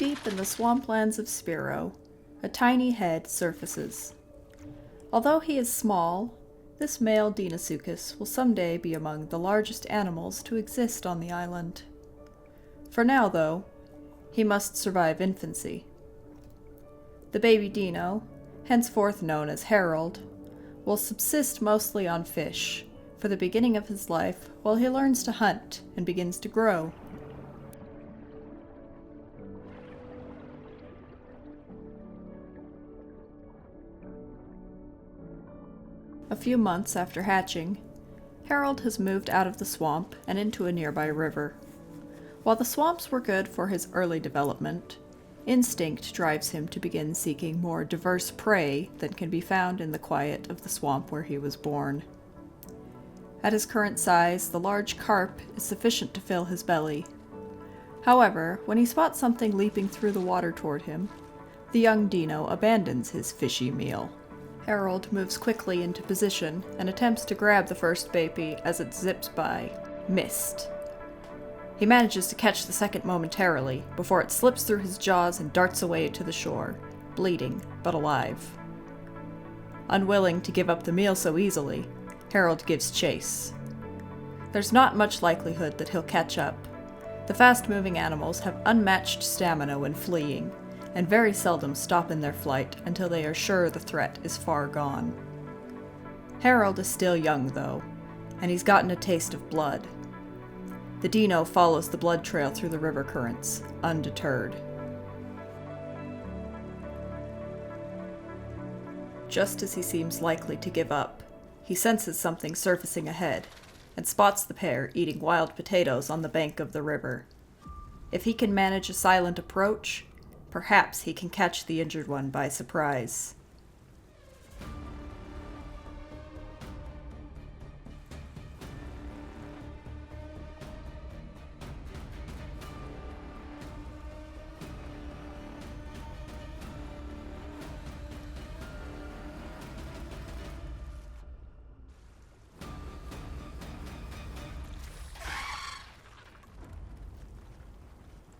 Deep in the swamplands of Spiro, a tiny head surfaces. Although he is small, this male deinosuchus will someday be among the largest animals to exist on the island. For now, though, he must survive infancy. The baby Deino, henceforth known as Harold, will subsist mostly on fish for the beginning of his life while he learns to hunt and begins to grow. A few months after hatching, Harold has moved out of the swamp and into a nearby river. While the swamps were good for his early development, instinct drives him to begin seeking more diverse prey than can be found in the quiet of the swamp where he was born. At his current size, the large carp is sufficient to fill his belly. However, when he spots something leaping through the water toward him, the young Deino abandons his fishy meal. Harold moves quickly into position and attempts to grab the first baby as it zips by. Missed. He manages to catch the second momentarily before it slips through his jaws and darts away to the shore, bleeding but alive. Unwilling to give up the meal so easily, Harold gives chase. There's not much likelihood that he'll catch up. The fast-moving animals have unmatched stamina when fleeing, and very seldom stop in their flight until they are sure the threat is far gone. Harold is still young, though, and he's gotten a taste of blood. The Deino follows the blood trail through the river currents, undeterred. Just as he seems likely to give up, he senses something surfacing ahead, and spots the pair eating wild potatoes on the bank of the river. If he can manage a silent approach, perhaps he can catch the injured one by surprise.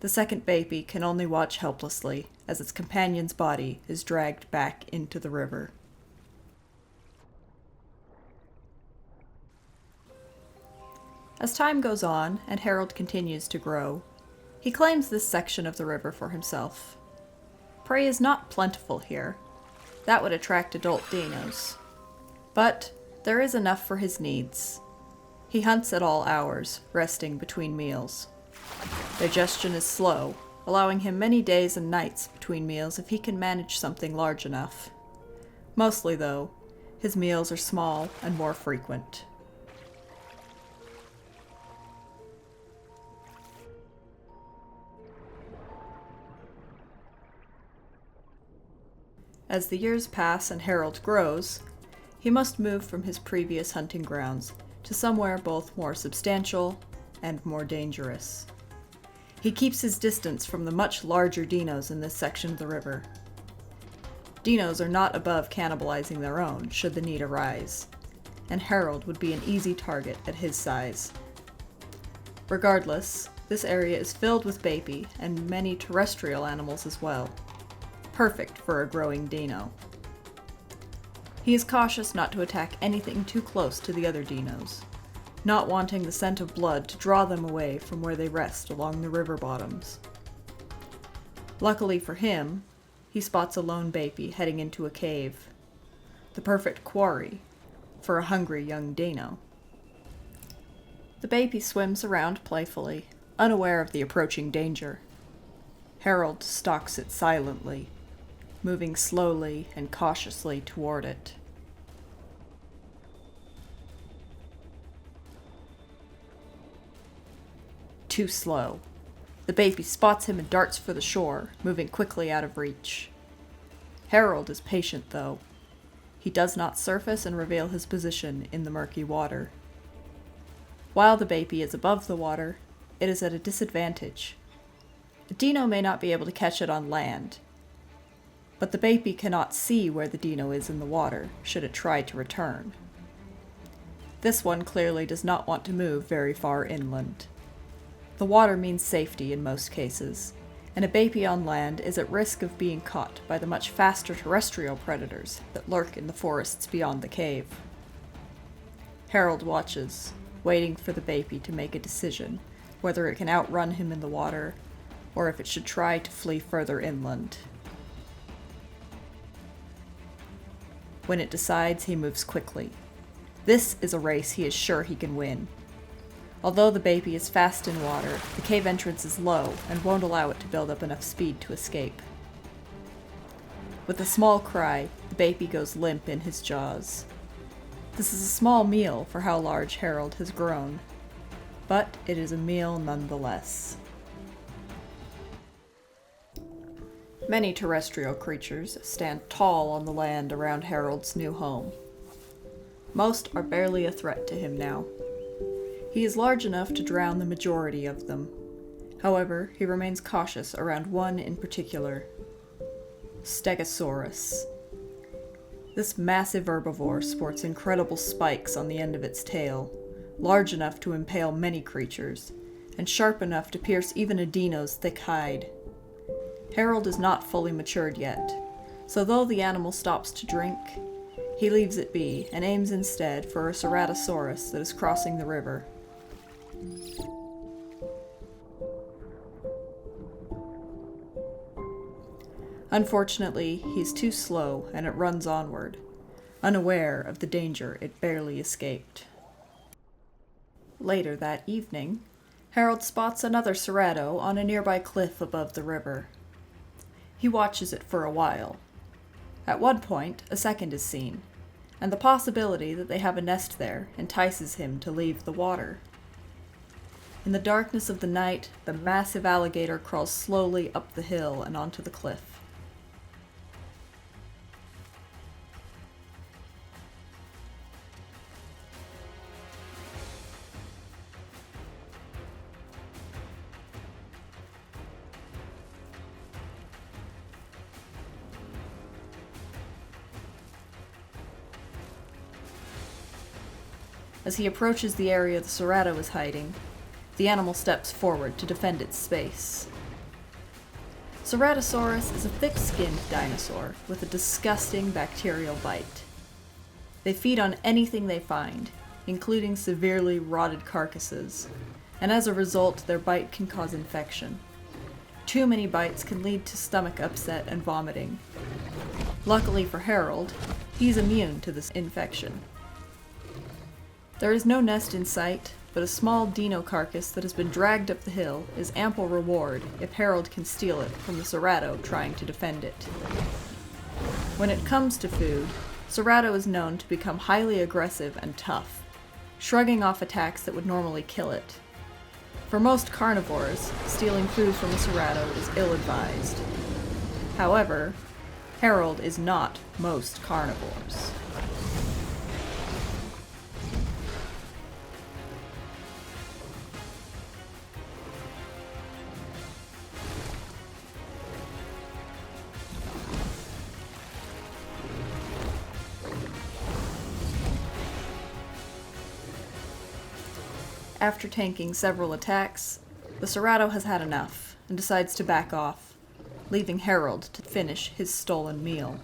The second baby can only watch helplessly as its companion's body is dragged back into the river. As time goes on and Harold continues to grow, he claims this section of the river for himself. Prey is not plentiful here. That would attract adult Deinos. But there is enough for his needs. He hunts at all hours, resting between meals. Digestion is slow, allowing him many days and nights between meals if he can manage something large enough. Mostly, though, his meals are small and more frequent. As the years pass and Harold grows, he must move from his previous hunting grounds to somewhere both more substantial and more dangerous. He keeps his distance from the much larger Deinos in this section of the river. Deinos are not above cannibalizing their own, should the need arise, and Harold would be an easy target at his size. Regardless, this area is filled with baby and many terrestrial animals as well, perfect for a growing Deino. He is cautious not to attack anything too close to the other Deinos, not wanting the scent of blood to draw them away from where they rest along the river bottoms. Luckily for him, he spots a lone baby heading into a cave, the perfect quarry for a hungry young Deino. The baby swims around playfully, unaware of the approaching danger. Harold stalks it silently, moving slowly and cautiously toward it. Too slow. The baby spots him and darts for the shore, moving quickly out of reach. Harold is patient, though. He does not surface and reveal his position in the murky water. While the baby is above the water, it is at a disadvantage. The Deino may not be able to catch it on land, but the baby cannot see where the Deino is in the water, should it try to return. This one clearly does not want to move very far inland. The water means safety in most cases, and a baby on land is at risk of being caught by the much faster terrestrial predators that lurk in the forests beyond the cave. Harold watches, waiting for the baby to make a decision whether it can outrun him in the water or if it should try to flee further inland. When it decides, he moves quickly. This is a race he is sure he can win. Although the baby is fast in water, the cave entrance is low and won't allow it to build up enough speed to escape. With a small cry, the baby goes limp in his jaws. This is a small meal for how large Harold has grown, but it is a meal nonetheless. Many terrestrial creatures stand tall on the land around Harold's new home. Most are barely a threat to him now. He is large enough to drown the majority of them. However, he remains cautious around one in particular, Stegosaurus. This massive herbivore sports incredible spikes on the end of its tail, large enough to impale many creatures, and sharp enough to pierce even a Deino's thick hide. Harold is not fully matured yet, so though the animal stops to drink, he leaves it be and aims instead for a ceratosaurus that is crossing the river. Unfortunately, he's too slow and it runs onward, unaware of the danger it barely escaped. Later that evening, Harold spots another cerato on a nearby cliff above the river. He watches it for a while. At one point, a second is seen, and the possibility that they have a nest there entices him to leave the water. In the darkness of the night, the massive alligator crawls slowly up the hill and onto the cliff. As he approaches the area the cerato is hiding, the animal steps forward to defend its space. Ceratosaurus is a thick-skinned dinosaur with a disgusting bacterial bite. They feed on anything they find, including severely rotted carcasses, and as a result their bite can cause infection. Too many bites can lead to stomach upset and vomiting. Luckily for Harold, he's immune to this infection. There is no nest in sight, but a small Deino carcass that has been dragged up the hill is ample reward if Harold can steal it from the cerato trying to defend it. When it comes to food, cerato is known to become highly aggressive and tough, shrugging off attacks that would normally kill it. For most carnivores, stealing food from a cerato is ill-advised. However, Harold is not most carnivores. After tanking several attacks, the cerato has had enough and decides to back off, leaving Harold to finish his stolen meal.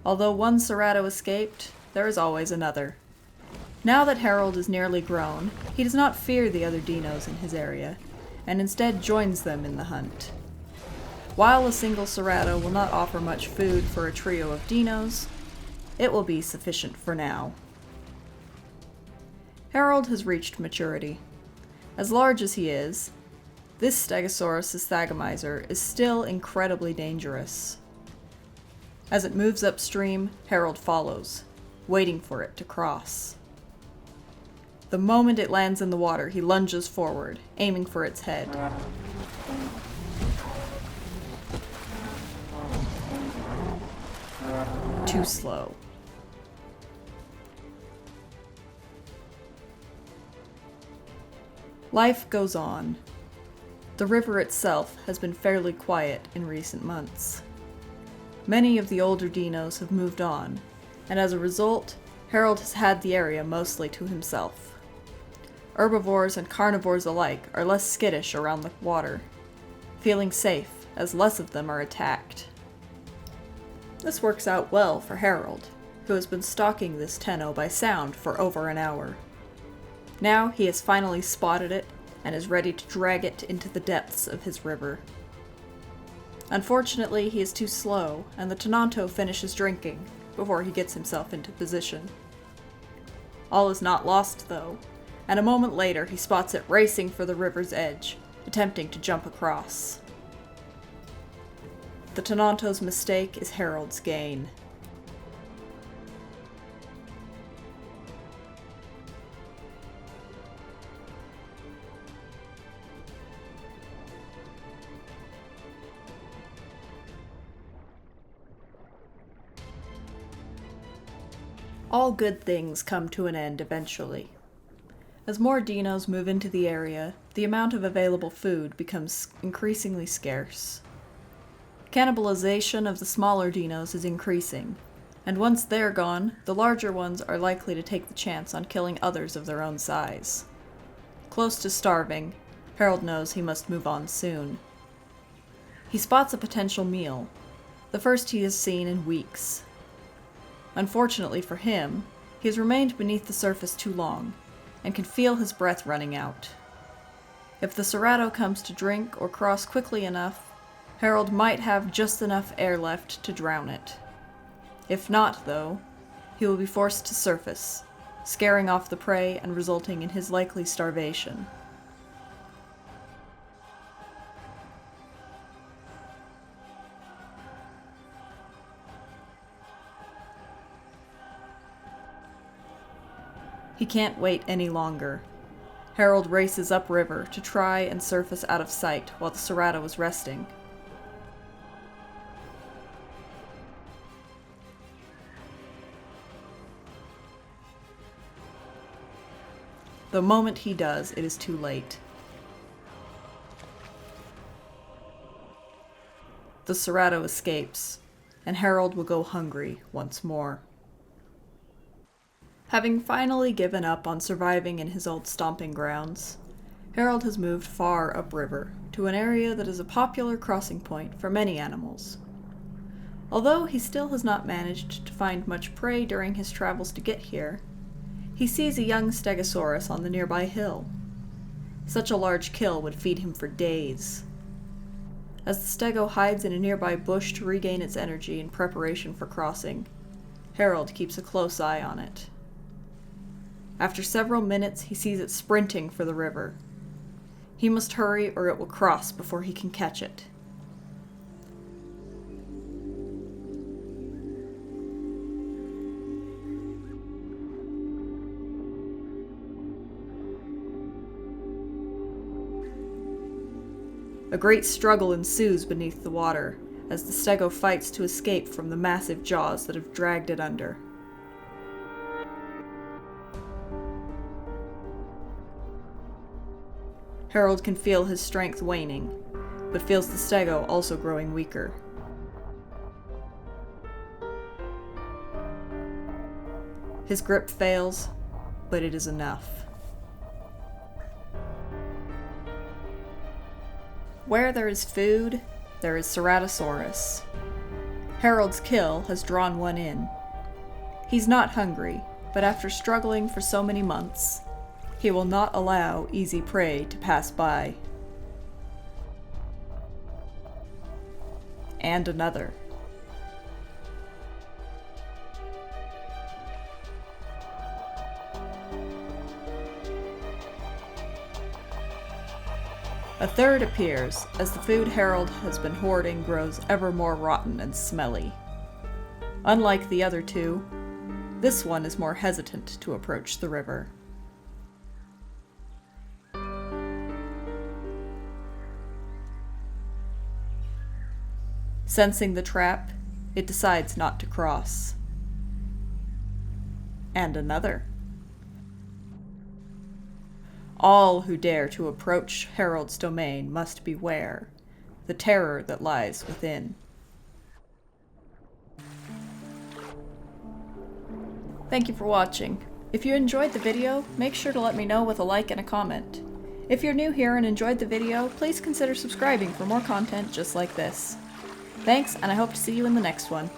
Although one cerato escaped, there is always another. Now that Harold is nearly grown, he does not fear the other Deinos in his area, and instead joins them in the hunt. While a single cerato will not offer much food for a trio of Deinos, it will be sufficient for now. Harold has reached maturity. As large as he is, this Stegosaurus' thagomizer is still incredibly dangerous. As it moves upstream, Harold follows, waiting for it to cross. The moment it lands in the water, he lunges forward, aiming for its head. Too slow. Life goes on. The river itself has been fairly quiet in recent months. Many of the older Deinos have moved on, and as a result, Harold has had the area mostly to himself. Herbivores and carnivores alike are less skittish around the water, feeling safe as less of them are attacked. This works out well for Harold, who has been stalking this tenno by sound for over an hour. Now he has finally spotted it and is ready to drag it into the depths of his river. Unfortunately, he is too slow, and the tenanto finishes drinking before he gets himself into position. All is not lost, though, and a moment later he spots it racing for the river's edge, attempting to jump across. The tenanto's mistake is Harold's gain. All good things come to an end eventually. As more dinos move into the area, the amount of available food becomes increasingly scarce. Cannibalization of the smaller dinos is increasing, and once they're gone, the larger ones are likely to take the chance on killing others of their own size. Close to starving, Harold knows he must move on soon. He spots a potential meal, the first he has seen in weeks. Unfortunately for him, he has remained beneath the surface too long, and can feel his breath running out. If the cerato comes to drink or cross quickly enough, Harold might have just enough air left to drown it. If not, though, he will be forced to surface, scaring off the prey and resulting in his likely starvation. He can't wait any longer. Harold races upriver to try and surface out of sight while the cerato is resting. The moment he does, it is too late. The cerato escapes, and Harold will go hungry once more. Having finally given up on surviving in his old stomping grounds, Harold has moved far upriver to an area that is a popular crossing point for many animals. Although he still has not managed to find much prey during his travels to get here, he sees a young stegosaurus on the nearby hill. Such a large kill would feed him for days. As the stego hides in a nearby bush to regain its energy in preparation for crossing, Harold keeps a close eye on it. After several minutes, he sees it sprinting for the river. He must hurry or it will cross before he can catch it. A great struggle ensues beneath the water as the stego fights to escape from the massive jaws that have dragged it under. Harold can feel his strength waning, but feels the stego also growing weaker. His grip fails, but it is enough. Where there is food, there is ceratosaurus. Harold's kill has drawn one in. He's not hungry, but after struggling for so many months, he will not allow easy prey to pass by. And another. A third appears as the food Harold has been hoarding grows ever more rotten and smelly. Unlike the other two, this one is more hesitant to approach the river. Sensing the trap, it decides not to cross. And another. All who dare to approach Harold's domain must beware the terror that lies within. Thank you for watching. If you enjoyed the video, make sure to let me know with a like and a comment. If you're new here and enjoyed the video, please consider subscribing for more content just like this. Thanks, and I hope to see you in the next one.